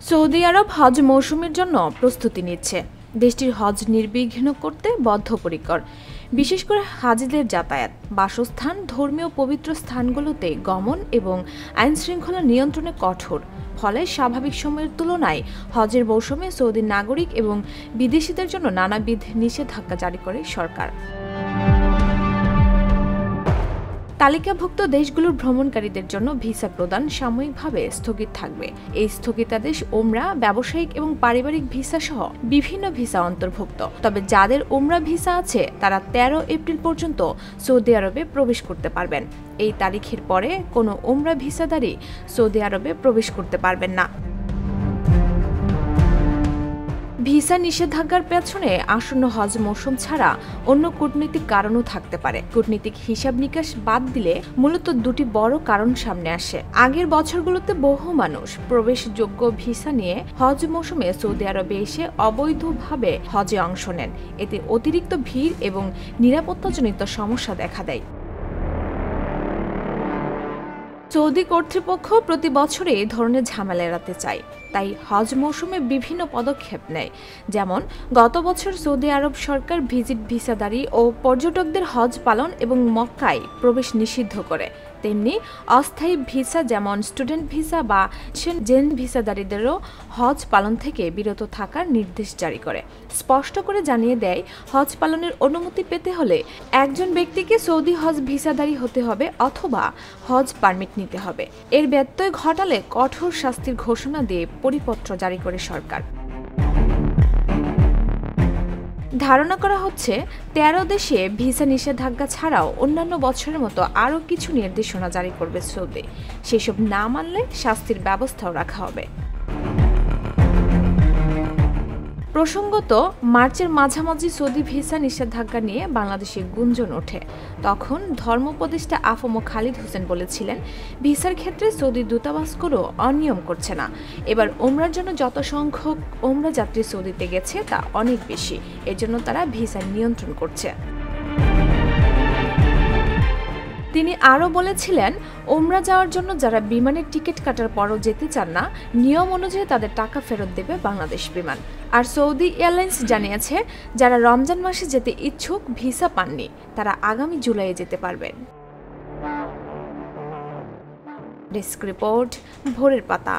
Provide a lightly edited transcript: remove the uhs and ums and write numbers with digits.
Saudi আরব হজ মৌসুমের জন্য প্রস্তুতি নিচ্ছে। দেশটির হজ নির্বিঘ্ন করতে বদ্ধপরিকর। বিশেষ করে হাজিদের যাতায়াত, বাসস্থান, ধর্মীয় পবিত্র স্থানগুলোতে গমন এবং আইনশৃঙ্খলা নিয়ন্ত্রণে কঠোর। ফলে স্বাভাবিক সময়ের তুলনায় হজের মৌসুমে সৌদি নাগরিক এবং বিদেশিদের জন্য নানাবিধ নিষেধাজ্ঞা জারি করে সরকার। তালিকাভুক্ত দেশগুলোর ভ্রমণকারীদের জন্য ভিসা প্রদান সাময়িকভাবে স্থগিত থাকবে। এই স্থগিতাদেশ ওমরা, ব্যবসায়িক এবং পারিবারিক ভিসা সহ বিভিন্ন ভিসা অন্তর্ভুক্ত। তবে যাদের ওমরা ভিসা আছে তারা 13 এপ্রিল পর্যন্ত সৌদি আরবে প্রবেশ করতে পারবেন। এই তারিখের পরে কোনো ওমরা ভিসাধারী সৌদি আরবে প্রবেশ করতে পারবেন না। ভিসা নিষেধাজ্ঞার পেছনে আসন্ন হজ মৌসুম ছাড়া অন্য কূটনৈতিক কারণও থাকতে পারে। কূটনৈতিক হিসাব নিকাশ বাদ দিলে মূলত দুটি বড় কারণ সামনে আসে। আগের বছরগুলোতে বহু মানুষ প্রবেশযোগ্য ভিসা নিয়ে হজ মৌসুমে সৌদি আরবে এসে অবৈধভাবে হজে অংশ নেন। এতে অতিরিক্ত ভিড় এবং নিরাপত্তাজনিত সমস্যা দেখা দেয়। সৌদি কর্তৃপক্ষ প্রতি বছরে এই ধরনের ঝামেলা এড়াতে চায়, তাই হজ মৌসুমে বিভিন্ন পদক্ষেপ নেয়। যেমন গত বছর সৌদি আরব সরকার ভিজিট ভিসাধারী ও পর্যটকদের হজ পালন এবং মক্কায় প্রবেশ নিষিদ্ধ করে। তেমনি অস্থায়ী ভিসা যেমন স্টুডেন্ট ভিসা বা জেন ভিসাধারীদেরও হজ পালন থেকে বিরত থাকার নির্দেশ জারি করে। স্পষ্ট করে জানিয়ে দেয়, হজ পালনের অনুমতি পেতে হলে একজন ব্যক্তিকে সৌদি হজ ভিসাধারী হতে হবে অথবা হজ পারমিট নিতে হবে। এর ব্যত্যয় ঘটালে কঠোর শাস্তির ঘোষণা দিয়ে পরিপত্র জারি করে সরকার। ধারণা করা হচ্ছে 13 দেশে ভিসা নিষেধাজ্ঞা ছাড়াও অন্যান্য বছরের মতো আরও কিছু নির্দেশনা জারি করবে সৌদি। সেসব না মানলে শাস্তির ব্যবস্থাও রাখা হবে। প্রসঙ্গত, মার্চের মাঝামাঝি সৌদি ভিসা নিষেধাজ্ঞা নিয়ে বাংলাদেশে গুঞ্জন ওঠে। তখন ধর্ম উপদেষ্টা আফম খালিদ হোসেন বলেছিলেন, ভিসার ক্ষেত্রে সৌদি দূতাবাসগুলো অনিয়ম করছে না। এবার ওমরার জন্য যত সংখ্যক ওমরা যাত্রী সৌদিতে গেছে তা অনেক বেশি, এজন্য তারা ভিসা নিয়ন্ত্রণ করছে। তিনি আরও বলেছিলেন, ওমরা যাওয়ার জন্য যারা বিমানের টিকিট কাটার পরও যেতে চান না, নিয়ম অনুযায়ী তাদের টাকা ফেরত দেবে বাংলাদেশ বিমান। আর সৌদি এয়ারলাইন্স জানিয়েছে, যারা রমজান মাসে যেতে ইচ্ছুক ভিসা পাননি তারা আগামী জুলাইয়ে যেতে পারবেন। ডেস্ক রিপোর্ট, ভোরের পাতা।